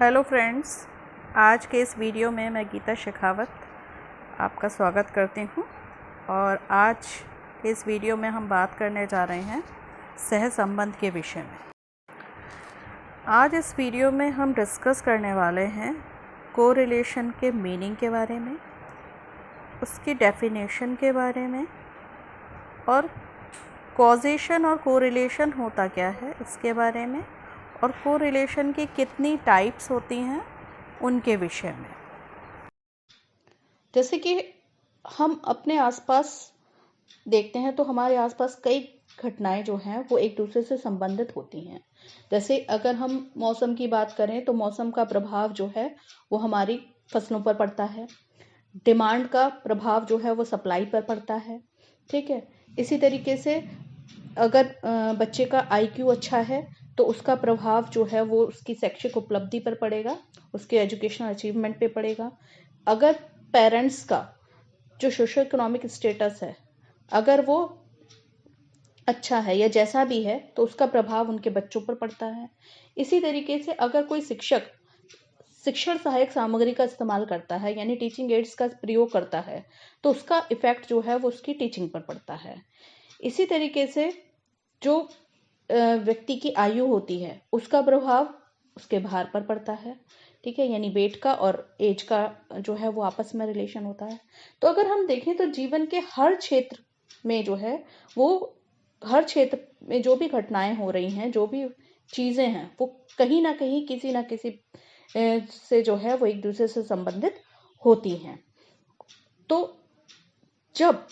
Hello friends, आज के इस वीडियो में मैं गीता शेखावत आपका स्वागत करती हूँ। और आज के इस वीडियो में हम बात करने जा रहे हैं सहसंबंध के विषय में। आज इस वीडियो में हम डिस्कस करने वाले हैं कोरिलेशन के मीनिंग के बारे में, उसकी डेफिनेशन के बारे में, और कॉजेशन और कोरिलेशन होता क्या है इसके बारे में, और कोरिलेशन की कितनी टाइप्स होती हैं उनके विषय में। जैसे कि हम अपने आसपास देखते हैं तो हमारे आसपास कई घटनाएं जो हैं वो एक दूसरे से संबंधित होती हैं। जैसे अगर हम मौसम की बात करें तो मौसम का प्रभाव जो है वो हमारी फसलों पर पड़ता है। डिमांड का प्रभाव जो है वो सप्लाई पर पड़ता है। ठीक है। इसी तरीके से अगर बच्चे का IQ अच्छा है तो उसका प्रभाव जो है वो उसकी शैक्षिक उपलब्धि पर पड़ेगा, उसके एजुकेशनल अचीवमेंट पे पड़ेगा। अगर पेरेंट्स का जो सोशो इकोनॉमिक स्टेटस है अगर वो अच्छा है या जैसा भी है तो उसका प्रभाव उनके बच्चों पर पड़ता है। इसी तरीके से अगर कोई शिक्षक शिक्षण सहायक सामग्री का इस्तेमाल करता है यानी टीचिंग एड्स का प्रयोग करता है तो उसका इफेक्ट जो है वो उसकी टीचिंग पर पड़ता है। इसी तरीके से जो व्यक्ति की आयु होती है उसका प्रभाव उसके भार पर पड़ता है। ठीक है, यानी वेट का और एज का जो है वो आपस में रिलेशन होता है। तो अगर हम देखें तो जीवन के हर क्षेत्र में जो है वो हर क्षेत्र में जो भी घटनाएं हो रही हैं, जो भी चीजें हैं, वो कहीं ना कहीं किसी ना किसी से जो है वो एक दूसरे से संबंधित होती हैं। तो जब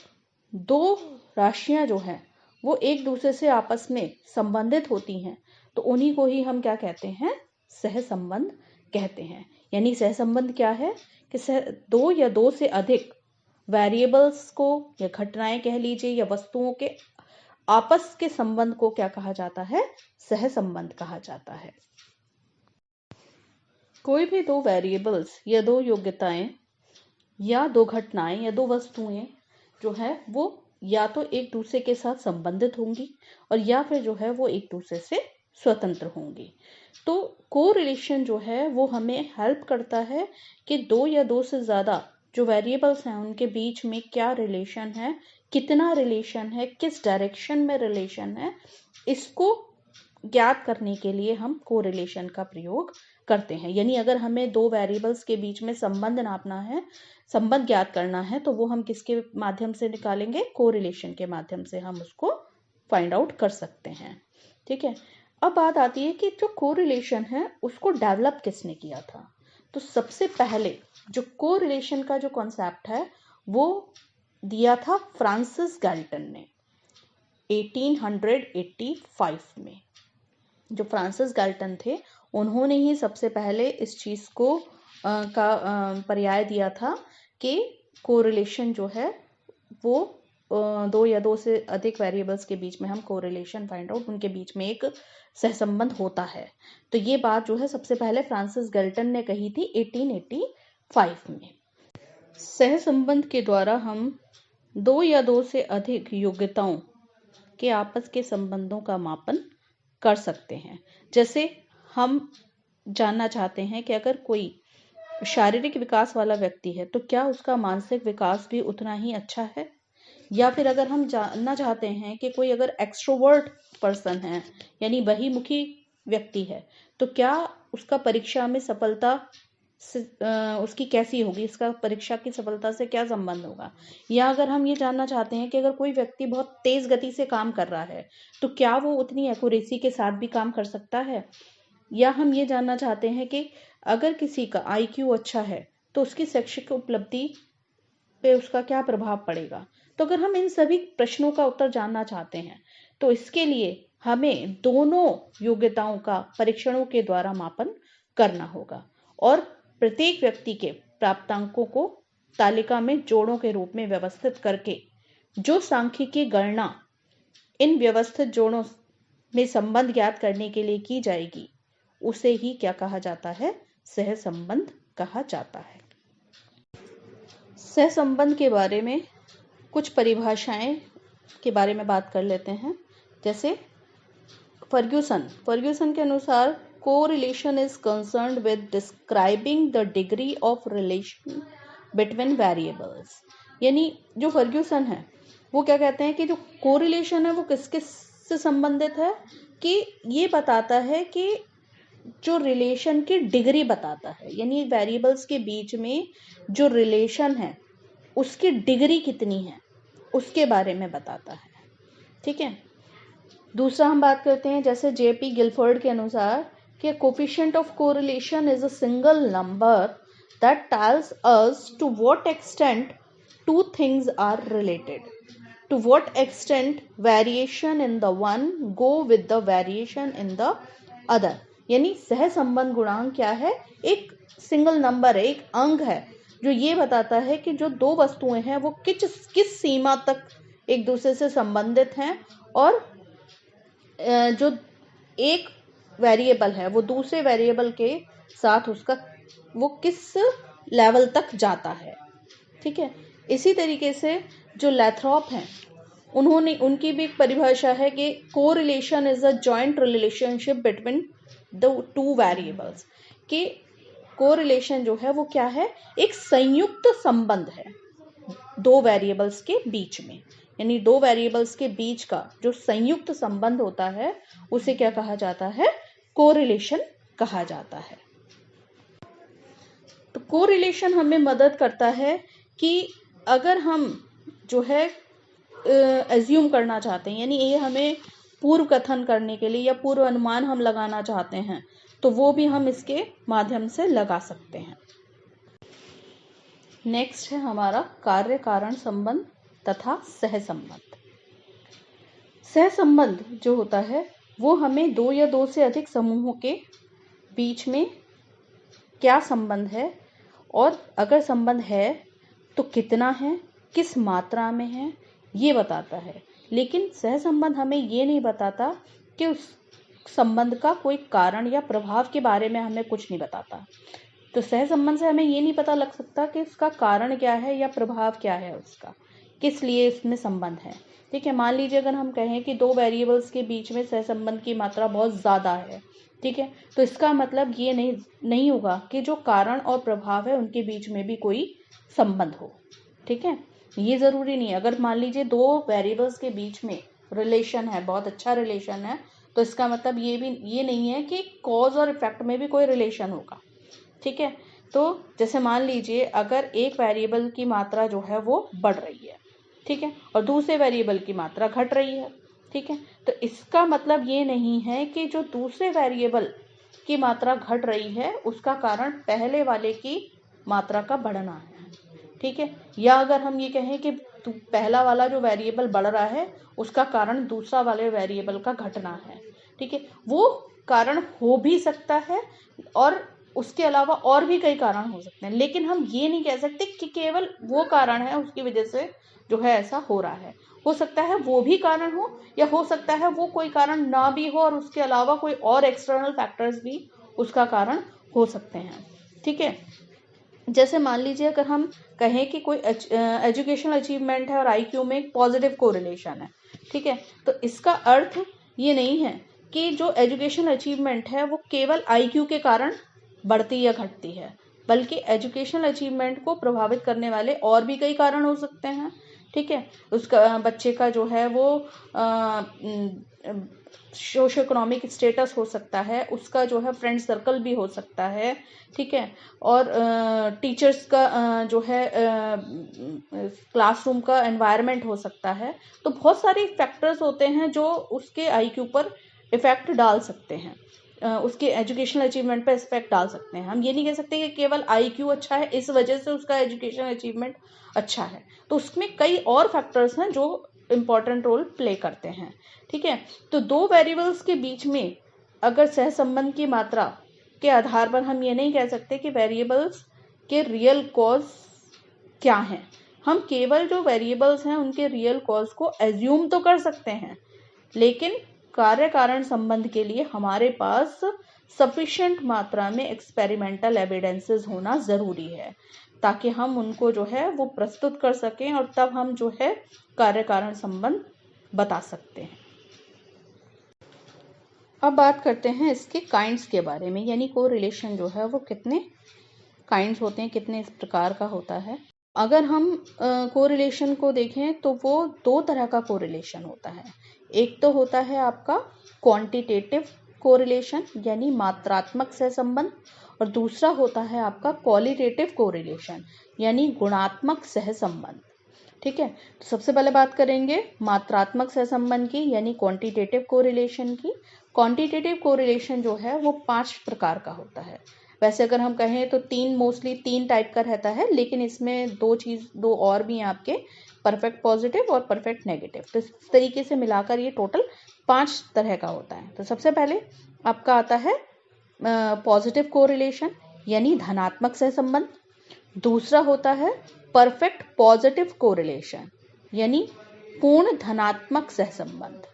दो राशियां जो हैं वो एक दूसरे से आपस में संबंधित होती हैं तो उन्हीं को ही हम क्या कहते हैं, सहसंबंध कहते हैं। यानी सहसंबंध क्या है कि दो या दो से अधिक वेरिएबल्स को या घटनाएं कह लीजिए या वस्तुओं के आपस के संबंध को क्या कहा जाता है, सहसंबंध कहा जाता है। कोई भी दो वेरिएबल्स या दो योग्यताएं या दो घटनाएं या दो वस्तुएं जो है वो या तो एक दूसरे के साथ संबंधित होंगी और या फिर जो है वो एक दूसरे से स्वतंत्र होंगी। तो कोरिलेशन जो है वो हमें हेल्प करता है कि दो या दो से ज्यादा जो वेरिएबल्स हैं उनके बीच में क्या रिलेशन है, कितना रिलेशन है, किस डायरेक्शन में रिलेशन है, इसको ज्ञात करने के लिए हम कोरिलेशन का प्रयोग करते हैं। यानी अगर हमें दो वेरिएबल्स के बीच में संबंध नापना है, संबंध ज्ञात करना है तो वो हम किसके माध्यम से निकालेंगे, कोरिलेशन के माध्यम से हम उसको फाइंड आउट कर सकते हैं। ठीक है। अब बात आती है कि जो कोरिलेशन है उसको डेवलप किसने किया था। तो सबसे पहले जो कोरिलेशन का जो कॉन्सेप्ट है वो दिया था फ्रांसिस गैल्टन ने 1885 में। जो फ्रांसिस गैल्टन थे उन्होंने ही सबसे पहले इस चीज को पर्याय दिया था कि कोरिलेशन जो है वो दो या दो से अधिक वेरिएबल्स के बीच में हम कोरिलेशन फाइंड आउट, उनके बीच में एक सहसंबंध होता है। तो ये बात जो है सबसे पहले फ्रांसिस गैल्टन ने कही थी 1885 में। सहसंबंध के द्वारा हम दो या दो से अधिक योग्यताओं के आपस के संबंधों का मापन कर सकते हैं। जैसे हम जानना चाहते हैं कि अगर कोई शारीरिक विकास वाला व्यक्ति है तो क्या उसका मानसिक विकास भी उतना ही अच्छा है, या फिर अगर हम जानना चाहते हैं कि कोई अगर एक्सट्रोवर्ट पर्सन है यानी बहिर्मुखी व्यक्ति है तो क्या उसका परीक्षा में सफलता उसकी कैसी होगी, इसका परीक्षा की सफलता से क्या संबंध होगा। या अगर हम ये जानना चाहते हैं कि अगर कोई व्यक्ति बहुत तेज गति से काम कर रहा है तो क्या वो उतनी एक्यूरेसी के साथ भी काम कर सकता है। या हम ये जानना चाहते हैं कि अगर किसी का IQ अच्छा है तो उसकी शैक्षिक उपलब्धि पे उसका क्या प्रभाव पड़ेगा। तो अगर हम इन सभी प्रश्नों का उत्तर जानना चाहते हैं तो इसके लिए हमें दोनों योग्यताओं का परीक्षणों के द्वारा मापन करना होगा और प्रत्येक व्यक्ति के प्राप्तांकों को तालिका में जोड़ों के रूप में व्यवस्थित करके जो सांख्यिकीय गणना इन व्यवस्थित जोड़ों में संबंध ज्ञात करने के लिए की जाएगी उसे ही क्या कहा जाता है, सहसंबंध कहा जाता है। सहसंबंध के बारे में कुछ परिभाषाएं के बारे में बात कर लेते हैं। जैसे फर्ग्यूसन के अनुसार correlation is concerned with describing the degree of relation between variables. यानी जो फर्ग्यूसन है वो क्या कहते हैं कि जो कोरिलेशन है वो किस किस से संबंधित है, कि ये बताता है कि जो रिलेशन की डिग्री बताता है, यानी वेरिएबल्स के बीच में जो रिलेशन है उसकी डिग्री कितनी है उसके बारे में बताता है। ठीक है। दूसरा हम बात करते हैं जैसे जेपी गिलफोर्ड के अनुसार कि coefficient of correlation is a single number that tells us to what extent two things are related, to what extent variation in the one go with the variation in the other. यानी सहसंबंध गुणांक क्या है, एक single number है, एक अंक है जो ये बताता है कि जो दो वस्तुएं हैं वो किस सीमा तक एक दूसरे से संबंधित हैं, और जो एक वेरिएबल है वो दूसरे वेरिएबल के साथ उसका वो किस लेवल तक जाता है। ठीक है। इसी तरीके से जो लैथ्रॉप हैं उनकी भी एक परिभाषा है कि correlation is a joint relationship between the two variables, कि कोरिलेशन जो है वो क्या है, एक संयुक्त संबंध है दो वेरिएबल्स के बीच में, यानी दो वेरिएबल्स के बीच का जो संयुक्त संबंध होता है उसे क्या कहा जाता है, कोरिलेशन कहा जाता है। तो कोरिलेशन हमें मदद करता है कि अगर हम जो है एज्यूम करना चाहते हैं, यानी ये हमें पूर्व कथन करने के लिए या पूर्व अनुमान हम लगाना चाहते हैं तो वो भी हम इसके माध्यम से लगा सकते हैं। नेक्स्ट है हमारा कार्य कारण संबंध तथा सहसंबंध। सहसंबंध जो होता है वो हमें दो या दो से अधिक समूहों के बीच में क्या संबंध है, और अगर संबंध है तो कितना है, किस मात्रा में है, ये बताता है। लेकिन सहसंबंध हमें ये नहीं बताता कि उस संबंध का कोई कारण या प्रभाव के बारे में हमें कुछ नहीं बताता। तो सहसंबंध से हमें ये नहीं पता लग सकता कि उसका कारण क्या है या प्रभाव क्या है, उसका किस लिए इसमें संबंध है। ठीक है। मान लीजिए अगर हम कहें कि दो वेरिएबल्स के बीच में सहसंबंध की मात्रा बहुत ज़्यादा है, ठीक है, तो इसका मतलब ये नहीं होगा कि जो कारण और प्रभाव है उनके बीच में भी कोई संबंध हो। ठीक है। ये जरूरी नहीं है। अगर मान लीजिए दो वेरिएबल्स के बीच में रिलेशन है, बहुत अच्छा रिलेशन है, तो इसका मतलब ये नहीं है कि कॉज और इफेक्ट में भी कोई रिलेशन होगा। ठीक है। तो जैसे मान लीजिए अगर एक वेरिएबल की मात्रा जो है वो बढ़ रही है, ठीक है, और दूसरे वेरिएबल की मात्रा घट रही है, ठीक है, तो इसका मतलब ये नहीं है कि जो दूसरे वेरिएबल की मात्रा घट रही है उसका कारण पहले वाले की मात्रा का बढ़ना है। ठीक है। या अगर हम ये कहें कि पहला वाला जो वेरिएबल बढ़ रहा है उसका कारण दूसरा वाले वेरिएबल का घटना है। ठीक है। वो कारण हो भी सकता है और उसके अलावा और भी कई कारण हो सकते हैं, लेकिन हम ये नहीं कह सकते कि केवल वो कारण है उसकी वजह से जो है ऐसा हो रहा है। हो सकता है वो भी कारण हो, या हो सकता है वो कोई कारण ना भी हो और उसके अलावा कोई और एक्सटर्नल फैक्टर्स भी उसका कारण हो सकते हैं। ठीक है। जैसे मान लीजिए अगर हम कहें कि कोई एजुकेशनल अचीवमेंट है और आईक्यू में एक पॉजिटिव कोरिलेशन है, ठीक है, तो इसका अर्थ ये नहीं है कि जो एजुकेशनल अचीवमेंट है वो केवल आईक्यू के कारण बढ़ती या घटती है, बल्कि एजुकेशनल अचीवमेंट को प्रभावित करने वाले और भी कई कारण हो सकते हैं। ठीक है। उसका बच्चे का जो है वो सोशो इकोनॉमिक स्टेटस हो सकता है, उसका जो है फ्रेंड सर्कल भी हो सकता है। ठीक है। और टीचर्स का जो है क्लासरूम का एनवायरनमेंट हो सकता है। तो बहुत सारे फैक्टर्स होते हैं जो उसके आईक्यू पर इफेक्ट डाल सकते हैं, उसके एजुकेशनल अचीवमेंट पर इफेक्ट डाल सकते हैं। हम ये नहीं कह सकते कि केवल आईक्यू अच्छा है इस वजह से उसका एजुकेशनल अचीवमेंट अच्छा है, तो उसमें कई और फैक्टर्स हैं जो इम्पोर्टेंट रोल प्ले करते हैं। ठीक है। तो दो वेरिएबल्स के बीच में अगर सहसंबंध की मात्रा के आधार पर हम ये नहीं कह सकते कि वेरिएबल्स के रियल कॉज क्या हैं। हम केवल जो वेरिएबल्स हैं उनके रियल कॉज को एज्यूम तो कर सकते हैं, लेकिन कार्य कारण संबंध के लिए हमारे पास सफिशिएंट मात्रा में एक्सपेरिमेंटल एविडेंसेस होना जरूरी है, ताकि हम उनको जो है वो प्रस्तुत कर सकें और तब हम जो है कार्य कारण संबंध बता सकते हैं। अब बात करते हैं इसके काइंड्स के बारे में, यानी कोरिलेशन जो है वो कितने काइंड्स होते हैं, कितने इस प्रकार का होता है। अगर हम कोरिलेशन को देखें तो वो दो तरह का कोरिलेशन होता है। एक तो होता है आपका क्वांटिटेटिव कोरिलेशन यानी मात्रात्मक सहसंबंध, और दूसरा होता है आपका क्वालिटेटिव कोरिलेशन यानी गुणात्मक सहसंबंध। ठीक है, तो सबसे पहले बात करेंगे मात्रात्मक सहसंबंध की यानी क्वांटिटेटिव कोरिलेशन की। क्वांटिटेटिव कोरिलेशन जो है वो 5 प्रकार का होता है। वैसे अगर हम कहें तो मोस्टली तीन टाइप का रहता है, लेकिन इसमें दो और भी हैं आपके, परफेक्ट पॉजिटिव और परफेक्ट नेगेटिव। तो इस तरीके से मिलाकर ये टोटल 5 तरह का होता है। तो सबसे पहले आपका आता है पॉजिटिव कोरिलेशन यानी धनात्मक सहसंबंध। दूसरा होता है परफेक्ट पॉजिटिव कोरिलेशन यानी पूर्ण धनात्मक सहसंबंध।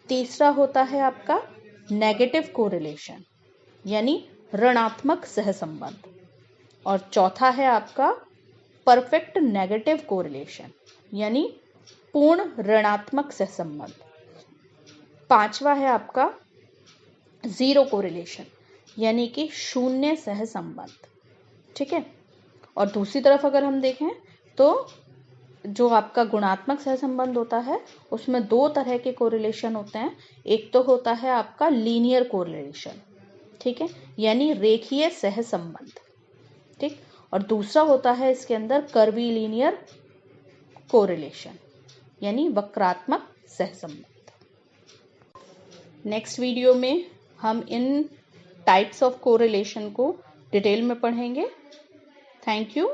तीसरा होता है आपका नेगेटिव कोरिलेशन यानी ऋणात्मक सहसंबंध। और चौथा है आपका परफेक्ट नेगेटिव कोरिलेशन यानी पूर्ण ऋणात्मक सहसंबंध। पांचवा है आपका जीरो कोरिलेशन यानी कि शून्य सहसंबंध। ठीक है, और दूसरी तरफ अगर हम देखें तो जो आपका गुणात्मक सहसंबंध होता है उसमें दो तरह के कोरिलेशन होते हैं। एक तो होता है आपका लीनियर कोरिलेशन, ठीक है, यानी रेखीय सहसंबंध। ठीक, और दूसरा होता है इसके अंदर कर्वीलीनियर कोरिलेशन यानी वक्रात्मक सहसंबंध। नेक्स्ट वीडियो में हम इन टाइप्स ऑफ कोरिलेशन को डिटेल में पढ़ेंगे। Thank you,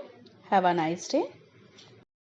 have a nice day.